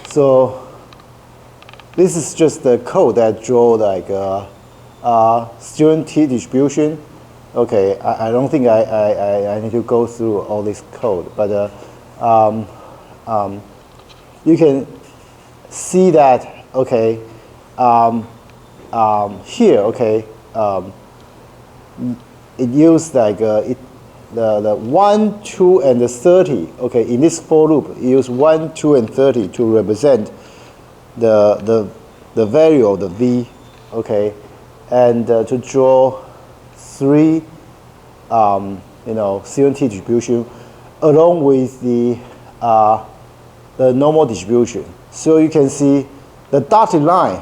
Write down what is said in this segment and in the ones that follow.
So this is just the code that draw like student t distribution. Okay, I don't think I need to go through all this code, but you can see that, okay, here, okay, it used like the 1, 2, and the 30. Okay, in this for loop, it used 1, 2, and 30 to represent the value of the v. Okay, and to draw 3 student t distribution along with the normal distribution. So you can see the dotted line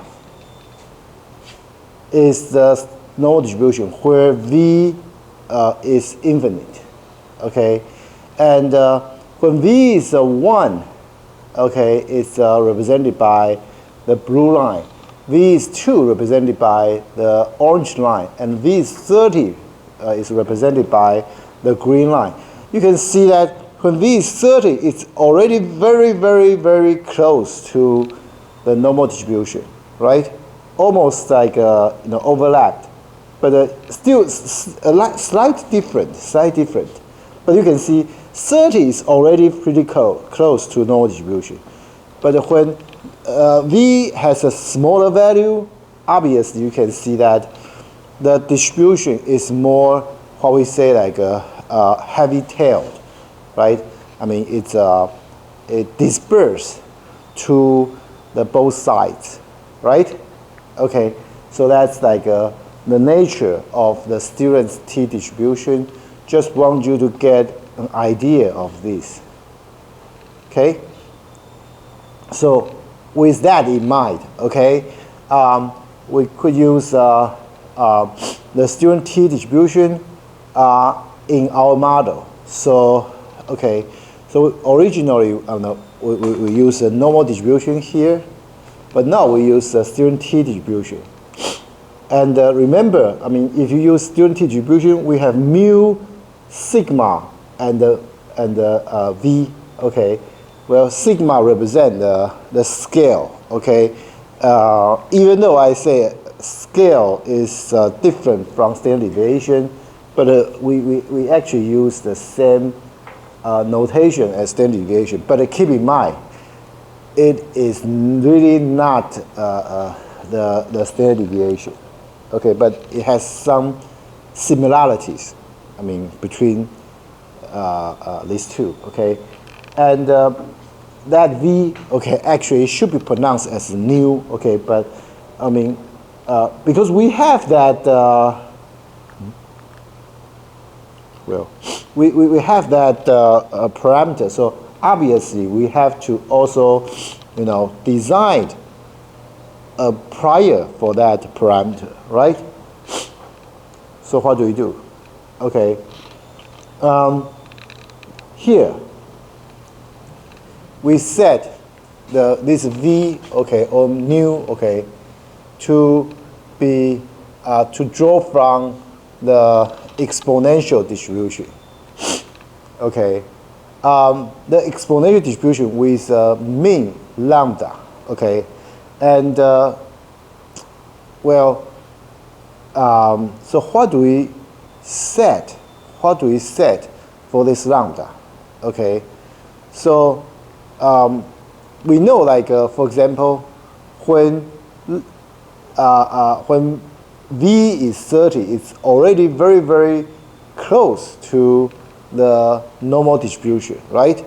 is the normal distribution where v is infinite. Okay, and when v is 1, okay, it's represented by the blue line. V is 2 represented by the orange line, and V is 30 is represented by the green line. You can see that when V is 30, it's already very, very, very close to the normal distribution, right? Almost like overlapped, but still slight different. But you can see 30 is already pretty close to normal distribution. But when V has a smaller value, obviously you can see that the distribution is more what we say like heavy-tailed, right? I mean it disperses to the both sides, right? Okay, so that's like the nature of the student's t distribution. Just want you to get an idea of this. Okay, so with that in mind, okay, we could use the student t distribution in our model. So, okay, so originally we use a normal distribution here, but now we use the student t distribution. And remember, I mean, if you use student t distribution, we have mu, sigma, and v. Okay. Well, sigma represents the scale, okay? Even though I say scale is different from standard deviation, but we actually use the same notation as standard deviation. But keep in mind, it is really not the standard deviation, okay? But it has some similarities, I mean, between these two, okay? And that v, okay, actually should be pronounced as nu, okay, but I mean, because we have that, well, we have that parameter, so obviously we have to also, design a prior for that parameter, right? So what do we do? Okay, here, we set this v, okay, or nu, okay, to be to draw from the exponential distribution. Okay, the exponential distribution with mean lambda. Okay, and well, so what do we set? What do we set for this lambda? Okay, so we know, like for example, when v is 30, it's already very, very close to the normal distribution, right?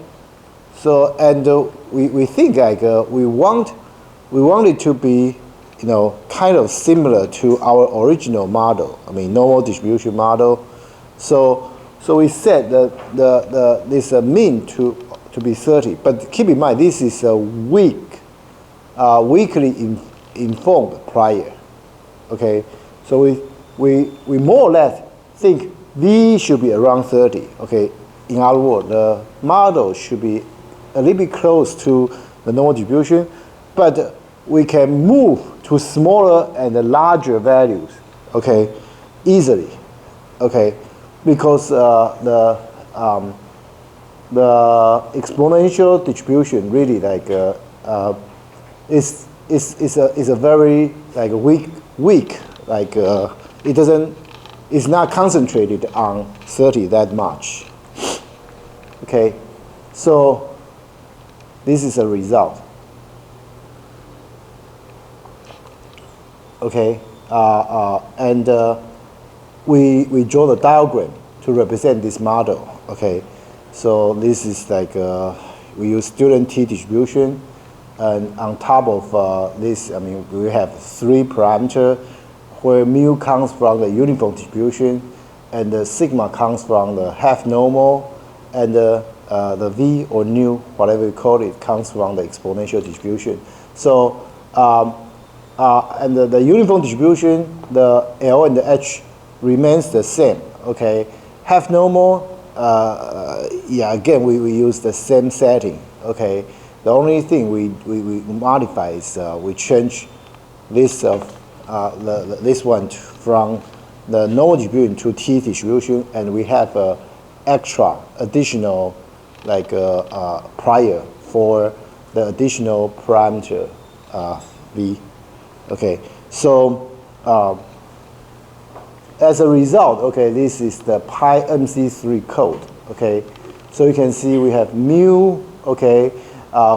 So, and we think like we want it to be, kind of similar to our original model. I mean, normal distribution model. So we set this mean to be 30, but keep in mind this is a weakly informed prior. Okay, so we more or less think v should be around 30. Okay, in other words, the model should be a little bit close to the normal distribution, but we can move to smaller and larger values. Okay, easily. Okay, because the exponential distribution really like is a very like weak like it's not concentrated on 30 that much. Okay, so this is a result. Okay, and we draw the diagram to represent this model. Okay, so this is like we use student t distribution, and on top of this, I mean, we have 3 parameters where mu comes from the uniform distribution, and the sigma comes from the half normal, and the v or nu, whatever you call it, comes from the exponential distribution. So and the uniform distribution, the L and the H remains the same. Okay, half normal, yeah, again we use the same setting. Okay, the only thing we modify is we change this this one from the normal distribution to t distribution, and we have extra additional like prior for the additional parameter v. Okay, so as a result, okay, this is the Pi MC3 code. Okay, so you can see we have mu, okay,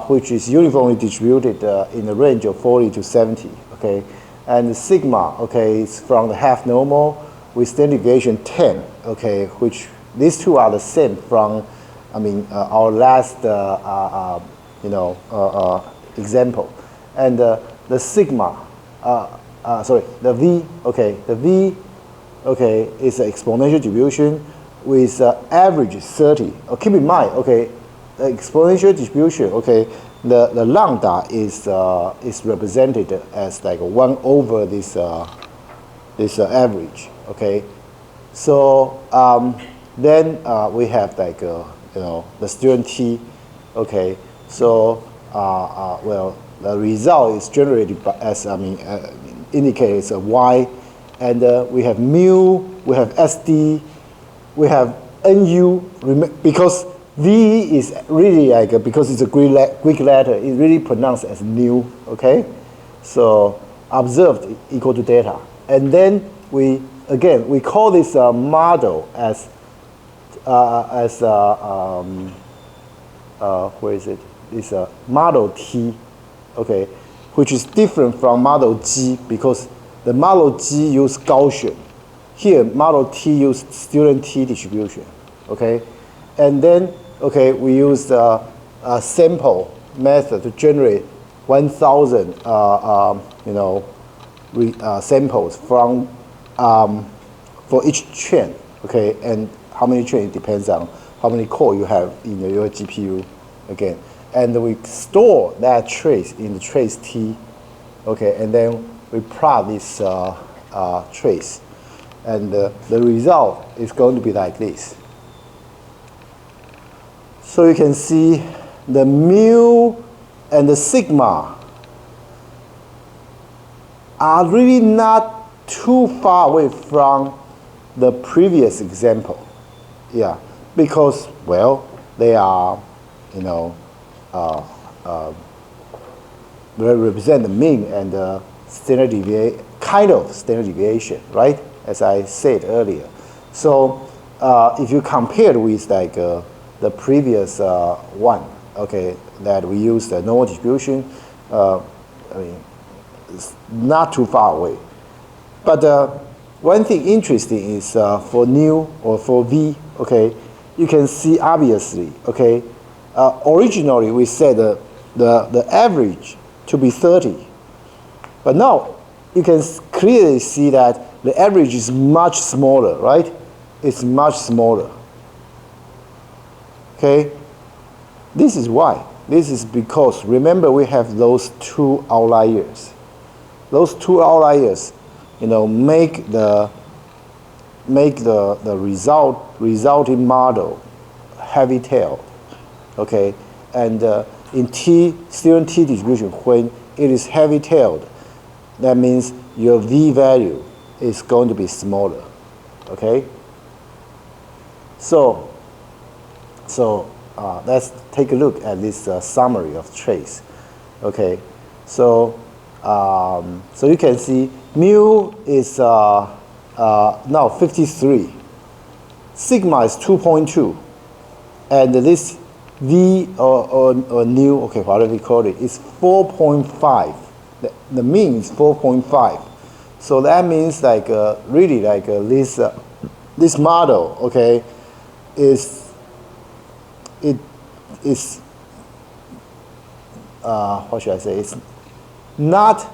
which is uniformly distributed in the range of 40 to 70. Okay, and the sigma, okay, is from the half normal with standard deviation 10. Okay, which these two are the same from, I mean, our last example, and the sigma. Sorry, the v, okay, the v, okay, is an exponential distribution with average 30. Keep in mind, okay, the exponential distribution, okay, the lambda is represented as like 1 over this this average. Okay, so then we have like the student t. Okay, so well, the result is generated by, as I mean, indicates a y, and we have mu, we have SD, we have nu, because v is really like because it's a Greek letter, it's really pronounced as nu. Okay, so observed equal to data, and then we call this model as where is it? It's a model T, okay, which is different from model G because the model G use Gaussian. Here, model T use student T distribution, okay, and then we use a sample method to generate 1,000 samples from for each chain, okay, and how many chains depends on how many core you have in your GPU, again. And we store that trace in the trace T, okay, and then we plot this trace. And the result is going to be like this. So you can see the mu and the sigma are really not too far away from the previous example. Yeah, because, well, they are, they represent the mean and the standard deviation, right? As I said earlier. So if you compare with like the previous one, okay, that we used the normal distribution, I mean, it's not too far away. But one thing interesting is for nu or for v, okay, you can see obviously, okay, originally we said the average to be 30, but now you can clearly see that the average is much smaller, right? It's much smaller. Okay, this is why. This is because remember we have those 2 outliers. Those 2 outliers, make the resulting model heavy-tailed. Okay, and in student T distribution, when it is heavy-tailed, that means your V value is going to be smaller. Okay, so let's take a look at this summary of trace. Okay, so so you can see mu is now 53, sigma is 2.2, and this v or nu, okay, whatever you call it, is 4.5. The mean is 4.5. So that means like really like this model, okay, is what should I say? It's not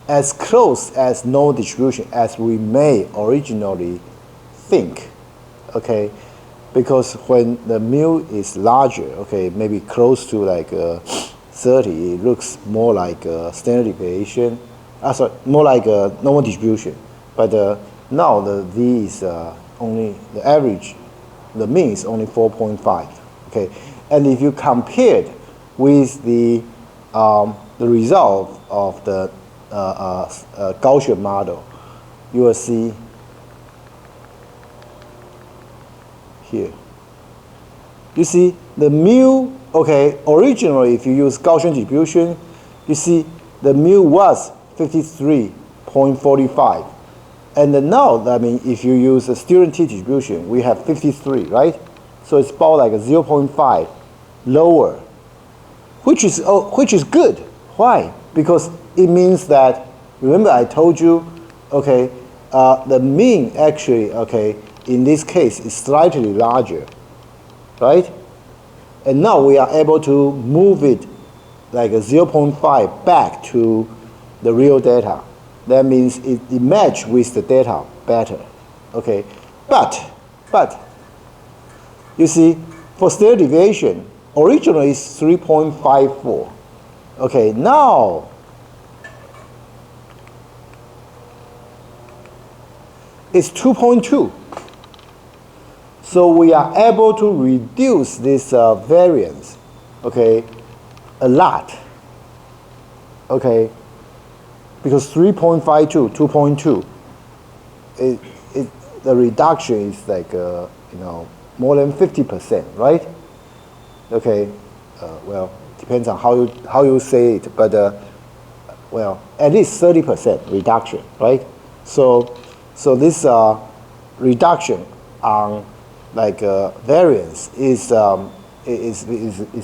as close as no distribution as we may originally think, okay? Because when the mu is larger, okay, maybe close to like 30, it looks more like a standard deviation. Sorry, more like a normal distribution. But now the v is only the average. The mean is only 4.5. Okay, and if you compare it with the result of the Gaussian model, you will see here. You see the mu, okay, originally if you use Gaussian distribution, you see the mu was 53.45. And now, I mean, if you use a student t distribution, we have 53, right? So it's about like a 0.5 lower, which is good. Why? Because it means that, remember I told you, okay, the mean actually, okay, in this case is slightly larger, right? And now we are able to move it like a 0.5 back to the real data. That means it matches with the data better, okay? But you see, for standard deviation, originally it's 3.54. Okay, now it's 2.2. So we are able to reduce this variance, okay, a lot, okay? Because 3.52, 2.2, the reduction is like, more than 50%, right? Okay, well, depends on how you say it, but well, at least 30% reduction, right? So this reduction on like variance is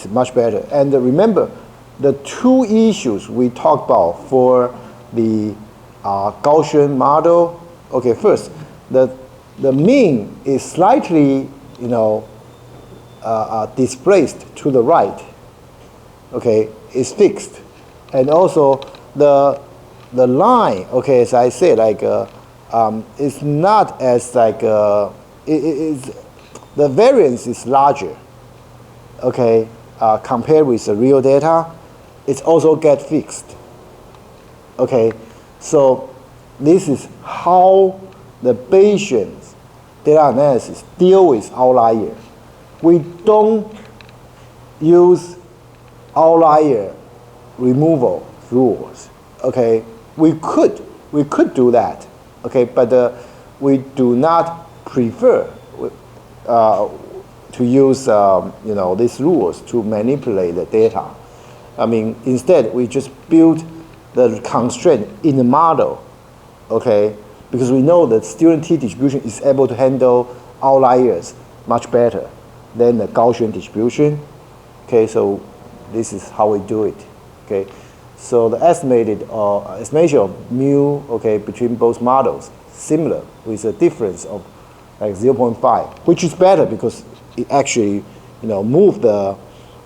much better. And remember, the two issues we talked about for the Gaussian model. Okay, first, the mean is slightly, displaced to the right. Okay, it's fixed, and also the line. Okay, as I said, like it's not as like the variance is larger. Okay, compared with the real data, it's also get fixed. Okay, so this is how the Bayesian data analysis deal with outlier. We don't use outlier removal rules. Okay, we could do that. Okay, but we do not prefer to use these rules to manipulate the data. I mean, instead we just build the constraint in the model, okay? Because we know that student t distribution is able to handle outliers much better than the Gaussian distribution. Okay, so this is how we do it. Okay, so the estimation of mu, okay, between both models similar with a difference of like 0.5, which is better because it actually move the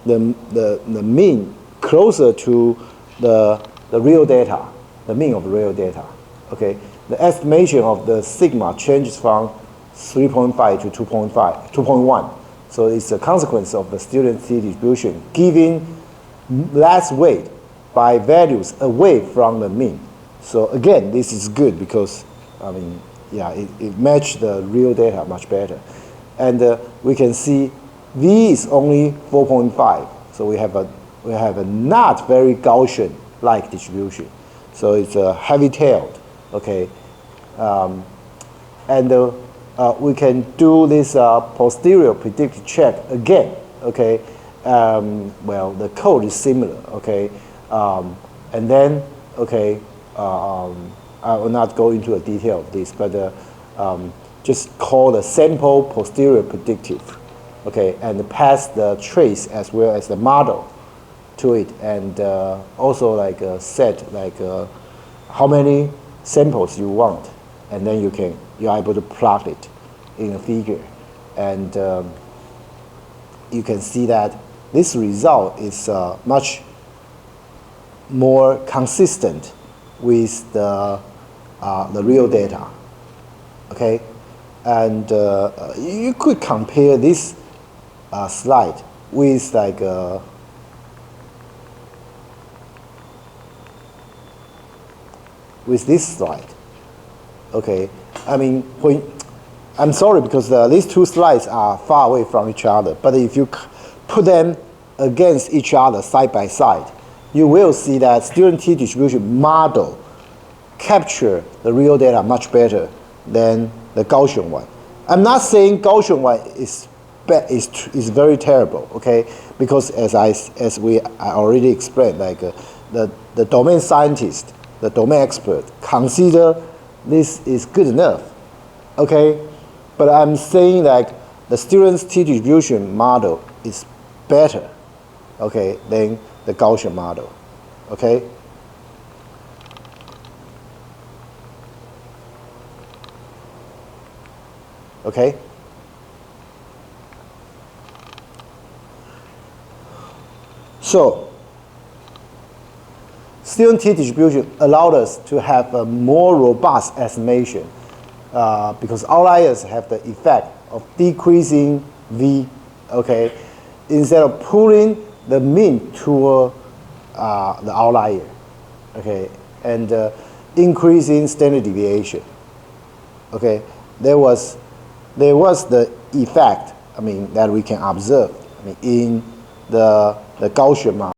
mean closer to the real data, the mean of real data. Okay, the estimation of the sigma changes from 3.5 to 2.1. So it's a consequence of the student t distribution giving less weight by values away from the mean. So again, this is good because it matches the real data much better. And we can see V is only 4.5. So we have a not very Gaussian-like distribution. So it's a heavy-tailed, okay. We can do this posterior predictive check again, okay. Well, the code is similar, okay. And then, okay, I will not go into the detail of this, but just call the sample posterior predictive, okay, and pass the trace as well as the model to it, and also like set like how many samples you want, and then you're able to plot it in a figure, and you can see that this result is much more consistent with the real data, okay? And you could compare this slide with like with this slide, okay? I mean, I'm sorry because these two slides are far away from each other, but if you put them against each other side by side, you will see that student t-distribution model capture the real data much better than the Gaussian one. I'm not saying Gaussian one is very terrible, okay? Because as I already explained, like the domain scientist, the domain expert, consider this is good enough, okay? But I'm saying like the student's t-distribution model is better, okay, than the Gaussian model, okay? Okay? So, student t-distribution allowed us to have a more robust estimation because outliers have the effect of decreasing V, okay, instead of pulling the mean toward the outlier, okay, and increasing standard deviation, okay. There was the effect, I mean, that we can observe, I mean, in the Gaussian model.